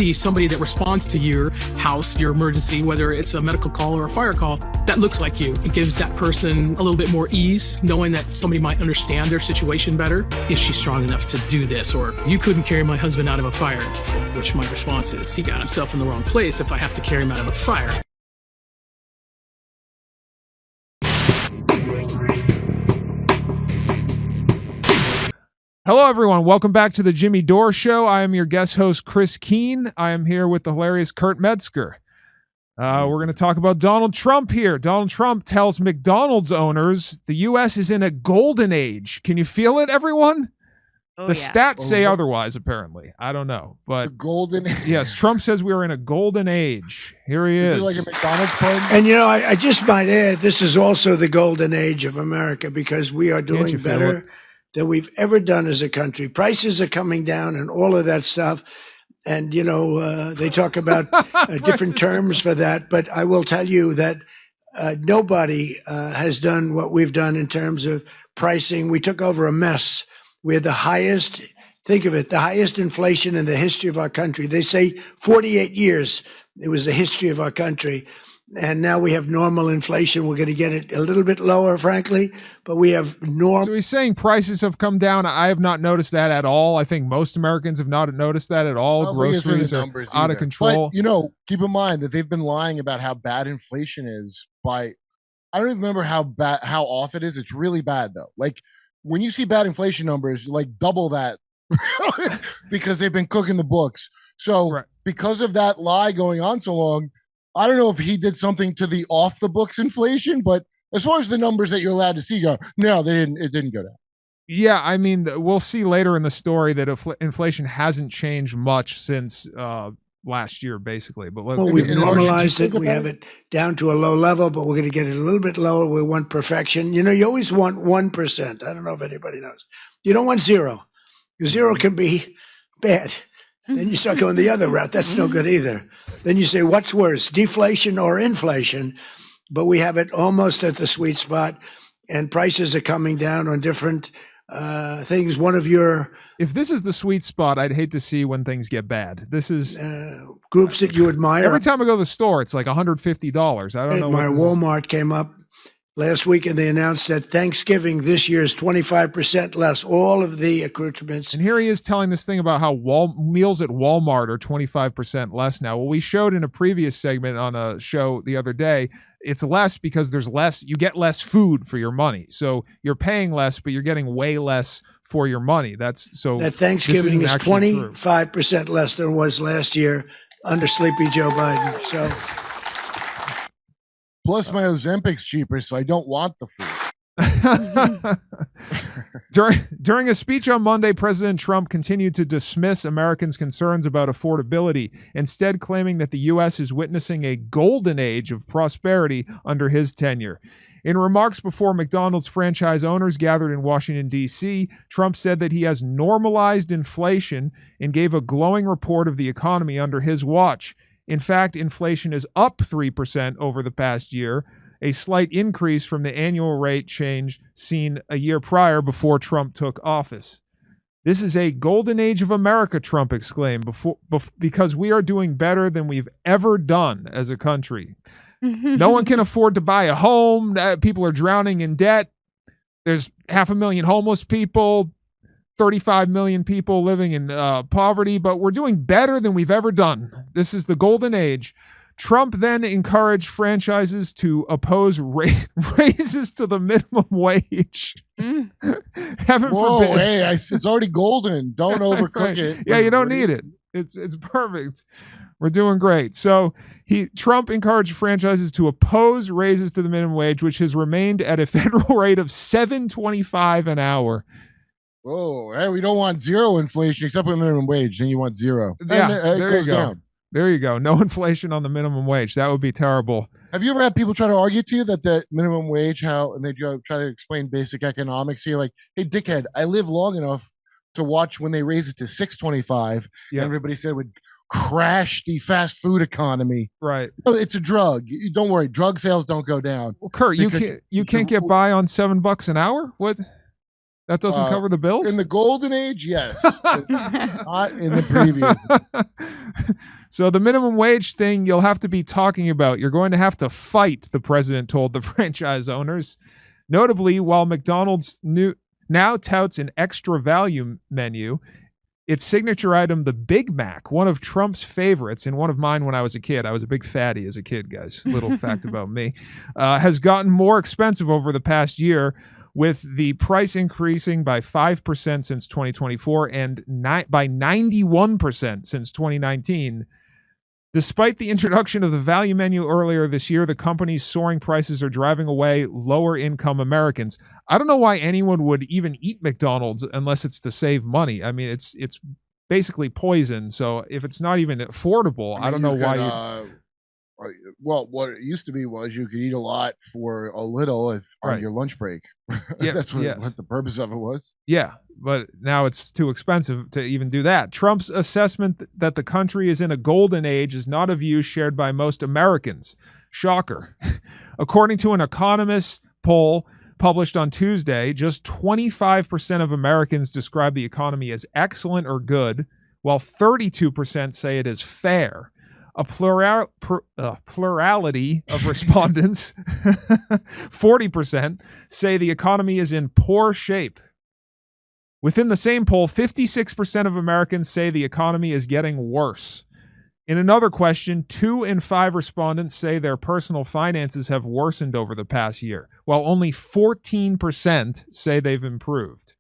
see somebody that responds to your house, your emergency, whether it's a medical call or a fire call, that looks like you. It gives that person a little bit more ease, knowing that somebody might understand their situation better. Is she strong enough to do this? Or you couldn't carry my husband out of a fire, which my response is, he got himself in the wrong place if I have to carry him out of a fire. Hello, everyone. Welcome back to the Jimmy Dore Show. I am your guest host, Chris Keene. I am here with the hilarious Kurt Metzger. We're going to talk about Donald Trump here. Donald Trump tells McDonald's owners the U.S. is in a golden age. Can you feel it, everyone? The stats say otherwise, apparently. I don't know. But golden age. Yes, Trump says we are in a golden age. Here he is. Is it like a McDonald's pun? And, you know, I just might add, this is also the golden age of America because we are doing better than we've ever done as a country. Prices are coming down and all of that stuff. And, you know, they talk about different terms for that. But I will tell you that nobody has done what we've done in terms of pricing. We took over a mess. We had the highest, think of it, the highest inflation in the history of our country. They say 48 years, it was the history of our country. And now we have normal inflation. We're going to get it a little bit lower, frankly, but we have normal. So he's saying prices have come down. I have not noticed that at all. I think most Americans have not noticed that at all. Groceries are out of control. But, you know, keep in mind that they've been lying about how bad inflation is I don't even remember how off it is. It's really bad, though. Like, when you see bad inflation numbers, like double that because they've been cooking the books. So because of that lie going on so long, I don't know if he did something to the off the books inflation, but as far as the numbers that you're allowed to see go, no, they didn't. It didn't go down. Yeah, I mean, we'll see later in the story that inflation hasn't changed much since last year, basically. But we've normalized it. We have it down to a low level, but we're going to get it a little bit lower. We want perfection. You know, you always want 1%. I don't know if anybody knows. You don't want zero. Zero can be bad. Then you start going the other route. That's no good either. Then you say, what's worse, deflation or inflation? But we have it almost at the sweet spot, and prices are coming down on different things. If this is the sweet spot, I'd hate to see when things get bad. This is groups that you admire. Every time I go to the store, it's like $150. I don't know. My Walmart came up last week, and they announced that Thanksgiving this year is 25% less, all of the accoutrements. And here he is telling this thing about how meals at Walmart are 25% less now. Well, we showed in a previous segment on a show the other day, it's less because there's less, you get less food for your money. So you're paying less, but you're getting way less for your money. That Thanksgiving is 25% less than it was last year under Sleepy Joe Biden. So. Plus, my Ozempic's cheaper, so I don't want the food. During a speech on Monday, President Trump continued to dismiss Americans' concerns about affordability, instead claiming that the U.S. is witnessing a golden age of prosperity under his tenure. In remarks before McDonald's franchise owners gathered in Washington, D.C., Trump said that he has normalized inflation and gave a glowing report of the economy under his watch. In fact, inflation is up 3% over the past year, a slight increase from the annual rate change seen a year prior before Trump took office. This is a golden age of America, Trump exclaimed, because we are doing better than we've ever done as a country. No one can afford to buy a home. People are drowning in debt. There's 500,000 homeless people. 35 million people living in poverty, but we're doing better than we've ever done. This is the golden age. Trump then encouraged franchises to oppose raises to the minimum wage. Heaven forbid. Hey, it's already golden. Don't overcook it. Yeah, you don't need it. It's perfect. We're doing great. So Trump encouraged franchises to oppose raises to the minimum wage, which has remained at a federal rate of $7.25 an hour. Whoa, hey, we don't want zero inflation except with minimum wage. Then you want zero. Yeah, there you go. Down. There you go. No inflation on the minimum wage. That would be terrible. Have you ever had people try to argue to you that the minimum wage, and they try to explain basic economics to you, like, hey, dickhead, I live long enough to watch when they raise it to $6.25. Yeah. And everybody said it would crash the fast food economy. Right. Oh, it's a drug. Don't worry. Drug sales don't go down. Well, Kurt, you can't get by on $7 an hour? What? That doesn't cover the bills? In the golden age, yes. Not in the previous. So the minimum wage thing you'll have to be talking about. You're going to have to fight, the president told the franchise owners. Notably, while McDonald's now touts an extra value menu, its signature item, the Big Mac, one of Trump's favorites and one of mine when I was a kid. I was a big fatty as a kid, guys. Little fact about me. Has gotten more expensive over the past year, with the price increasing by 5% since 2024 and by 91% since 2019. Despite the introduction of the value menu earlier this year, the company's soaring prices are driving away lower-income Americans. I don't know why anyone would even eat McDonald's unless it's to save money. I mean, it's basically poison, so if it's not even affordable, I don't know why well, what it used to be was you could eat a lot for a little on your lunch break. Yeah, That's what the purpose of it was. Yeah, but now it's too expensive to even do that. Trump's assessment that the country is in a golden age is not a view shared by most Americans. Shocker. According to an Economist poll published on Tuesday, just 25% of Americans describe the economy as excellent or good, while 32% say it is fair. A plurality of respondents, 40%, say the economy is in poor shape. Within the same poll, 56% of Americans say the economy is getting worse. In another question, 2 in 5 respondents say their personal finances have worsened over the past year, while only 14% say they've improved.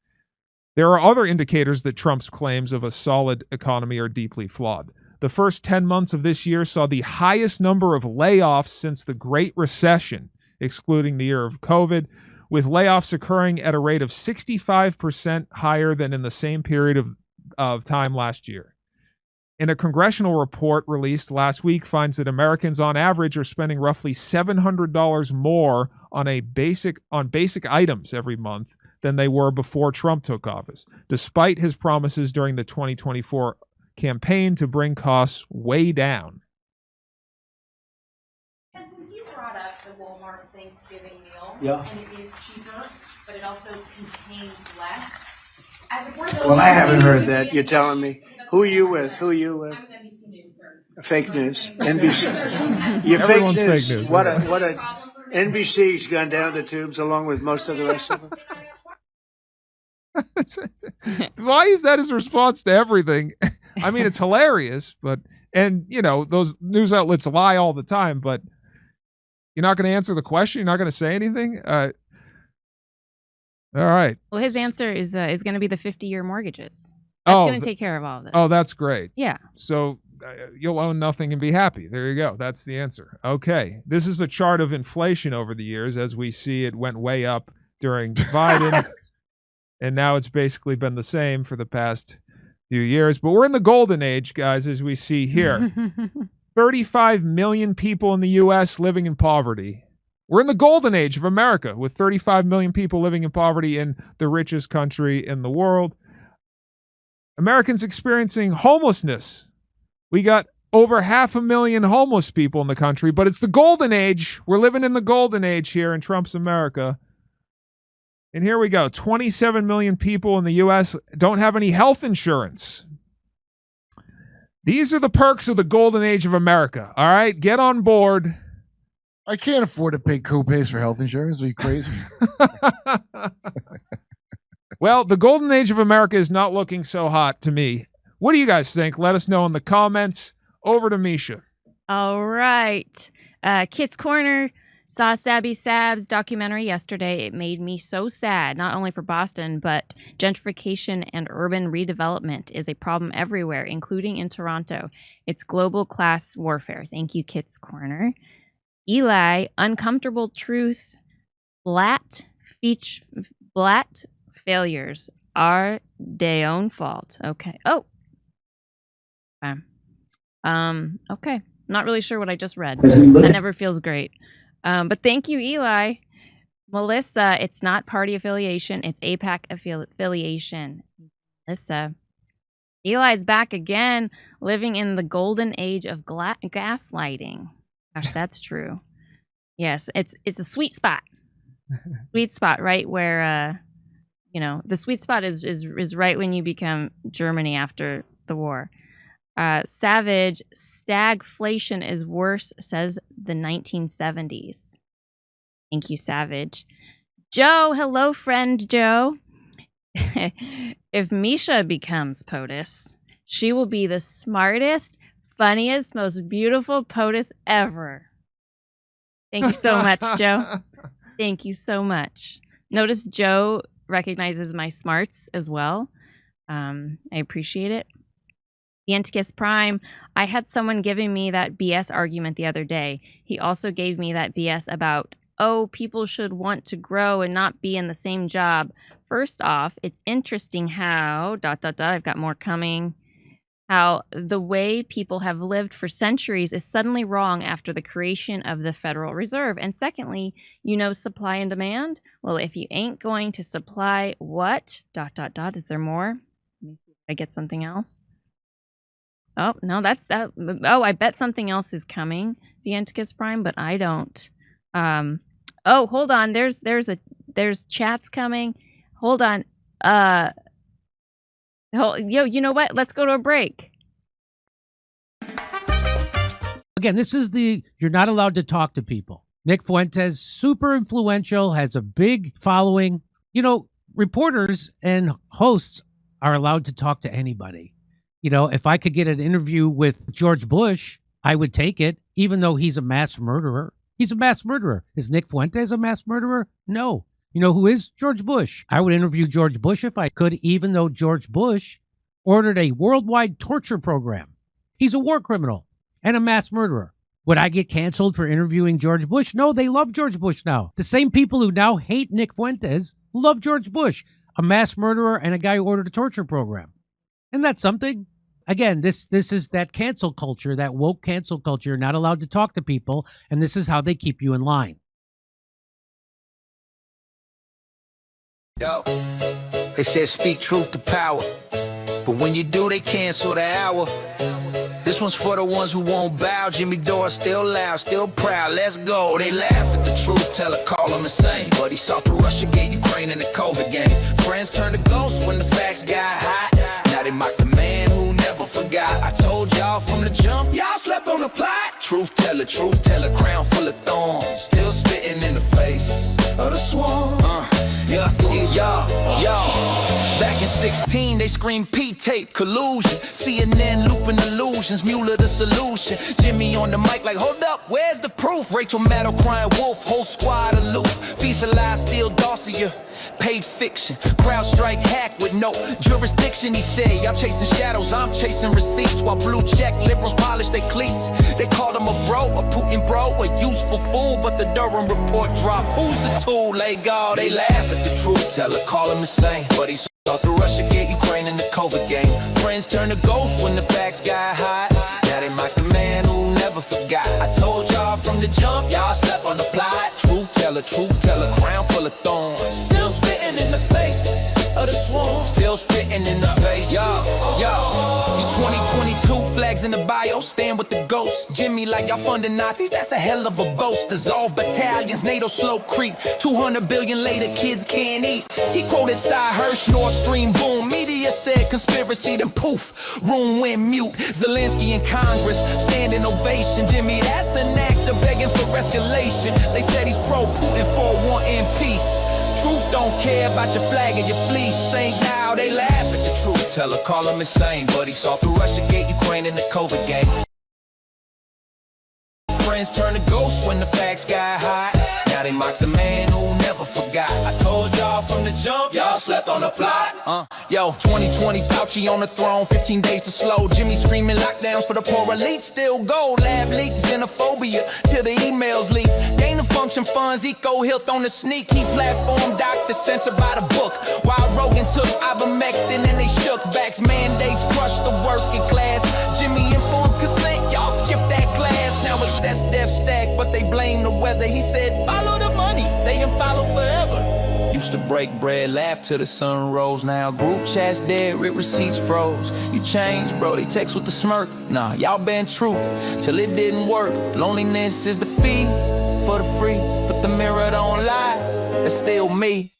There are other indicators that Trump's claims of a solid economy are deeply flawed. The first 10 months of this year saw the highest number of layoffs since the Great Recession, excluding the year of COVID, with layoffs occurring at a rate of 65% higher than in the same period of time last year. And a congressional report released last week finds that Americans on average are spending roughly $700 more on basic items every month than they were before Trump took office, despite his promises during the 2024 campaign to bring costs way down. And since you brought up the Walmart Thanksgiving meal, and it is cheaper, but it also contains less. Well, I haven't heard that. You're telling me. Who are you with? I'm NBC News, sir. Fake news. NBC. You're fake news. Fake news. What a NBC's gone down the tubes along with most of the rest of them. Why is that his response to everything? I mean, it's hilarious, and those news outlets lie all the time, but you're not going to answer the question? You're not going to say anything? All right. Well, his answer is going to be the 50-year mortgages. That's going to take care of all of this. Oh, that's great. Yeah. So you'll own nothing and be happy. There you go. That's the answer. Okay. This is a chart of inflation over the years. As we see, it went way up during Biden, and now it's basically been the same for the past few years. But we're in the golden age, guys, as we see here. 35 million people in the U.S. living in poverty. We're in the golden age of America with 35 million people living in poverty in the richest country in the world. Americans experiencing homelessness. We got over 500,000 homeless people in the country, but it's the golden age. We're living in the golden age here in Trump's America. And here we go. 27 million people in the U.S. don't have any health insurance. These are the perks of the golden age of America. All right, get on board. I can't afford to pay co-pays for health insurance. Are you crazy? Well, the golden age of America is not looking so hot to me. What do you guys think? Let us know in the comments. Over to Misha. All right. Kit's Corner. Saw Sabby Sab's documentary yesterday. It made me so sad, not only for Boston, but gentrification and urban redevelopment is a problem everywhere, including in Toronto. It's global class warfare. Thank you, Kit's Corner. Eli, uncomfortable truth. Flat failures are their own fault. Okay. Oh. Okay. Not really sure what I just read. That never feels great. But thank you, Eli. Melissa, it's not party affiliation. It's AIPAC affiliation. Melissa. Eli's back again, living in the golden age of gaslighting. Gosh, that's true. Yes, it's a sweet spot. Sweet spot, right? Where the sweet spot is right when you become Germany after the war. Savage, stagflation is worse, says the 1970s. Thank you, Savage. Joe, hello, friend Joe. If Misha becomes POTUS, she will be the smartest, funniest, most beautiful POTUS ever. Thank you so much, Joe. Thank you so much. Notice Joe recognizes my smarts as well. I appreciate it. The Anticus Prime, I had someone giving me that BS argument the other day. He also gave me that BS about, people should want to grow and not be in the same job. First off, it's interesting how, I've got more coming, how the way people have lived for centuries is suddenly wrong after the creation of the Federal Reserve. And secondly, supply and demand. Well, if you ain't going to supply what, is there more? Let me see if I get something else. Oh, no, that's that. Oh, I bet something else is coming, the Anticus Prime, but I don't. Hold on. There's chats coming. Hold on. You know what? Let's go to a break. Again, this is you're not allowed to talk to people. Nick Fuentes, super influential, has a big following. Reporters and hosts are allowed to talk to anybody. If I could get an interview with George Bush, I would take it, even though he's a mass murderer. He's a mass murderer. Is Nick Fuentes a mass murderer? No. You know who is? George Bush. I would interview George Bush if I could, even though George Bush ordered a worldwide torture program. He's a war criminal and a mass murderer. Would I get canceled for interviewing George Bush? No, they love George Bush now. The same people who now hate Nick Fuentes love George Bush, a mass murderer and a guy who ordered a torture program. And that's something. Again, this is that cancel culture, that woke cancel culture. You're not allowed to talk to people, and this is how they keep you in line. Yo, they said speak truth to power, but when you do, they cancel the hour. This one's for the ones who won't bow. Jimmy Dore still loud, still proud. Let's go. They laugh at the truth teller, call him insane. But he sought to Russia, get Ukraine in the COVID game. Friends turn to ghosts when the facts got hot. Now they mock the man who never forgot. I told y'all from the jump, y'all slept on the plot. Truth teller, crown full of thorns. Still spitting in the face of the swarm. Back in 16, they screamed P-tape, collusion. CNN looping illusions, Mueller the solution. Jimmy on the mic like, hold up, where's the proof? Rachel Maddow crying wolf, whole squad aloof. Feast of lies, still dossier. Paid fiction, crowd strike hack with no jurisdiction. He said, y'all chasing shadows, I'm chasing receipts. While blue check liberals polish their cleats. They called him a bro, a Putin bro, a useful fool. But the Durham report dropped. Who's the tool? They laugh at the truth teller, call him insane. But he sought to Russia, get Ukraine in the COVID game. Friends turn to ghosts when the facts got hot. Now they mock the man who never forgot. I told y'all from the jump, y'all slept on the plot. Truth teller, crown full of thorns. Still spitting in the face of the swarm. Still spitting in the face. Yo, you 2022 flags in the bio, stand with the ghosts. Jimmy like y'all funding Nazis, that's a hell of a boast. Dissolve battalions, NATO slow creep. 200 billion later, kids can't eat. He quoted Cy Hirsch, Nord Stream boom. Media said conspiracy, then poof, room went mute. Zelensky in Congress, standing ovation. Jimmy, that's an actor begging for escalation. They said he's pro-Putin for wanting peace. Truth don't care about your flag and your fleece. Ain't now, they laugh at the truth teller, call him insane. But he sought to Russia, get Ukraine in the COVID game. Friends turn to ghosts when the facts got hot. Now they mock the man who never forgot. I told y'all from the jump, y'all slept on the plot. 2020 Fauci on the throne, 15 days to slow. Jimmy screaming lockdowns for the poor elite. Still gold, lab leak, xenophobia till the emails leak. Gain of function funds, eco health on the sneak. He platform doctor censored by the book. While Rogan took ivermectin and they shook. Vax mandates crushed the working class. Jimmy informed consent, y'all skip that class. Now excess death stack, but they blame the weather. He said, follow the money, they can follow forever. Used to break bread, laugh till the sun rose. Now group chats dead, rip receipts froze. You changed, bro, they text with the smirk. Nah, y'all been truth till it didn't work. Loneliness is the fee for the free. But the mirror don't lie, it's still me.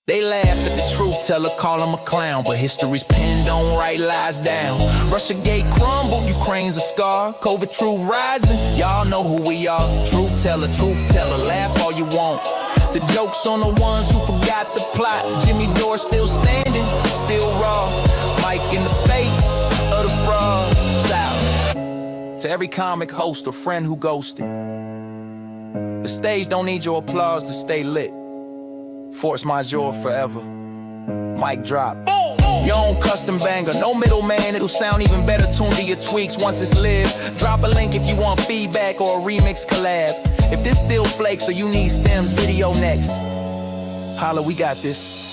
They laugh at the truth teller, call him a clown, but history's pen don't write lies down. Russia gate crumbled, Ukraine's a scar. COVID truth rising, y'all know who we are. Truth teller, laugh all you want. The joke's on the ones who forgot the plot. Jimmy Dore still standing, still raw. Mike in the face of the fraud. Out to every comic host or friend who ghosted. The stage don't need your applause to stay lit. Force majeure forever. Mic drop. Your own custom banger, no middleman. It'll sound even better tuned to your tweaks once it's live. Drop a link if you want feedback or a remix collab. If this still flakes or you need stems, video next. Holla, we got this.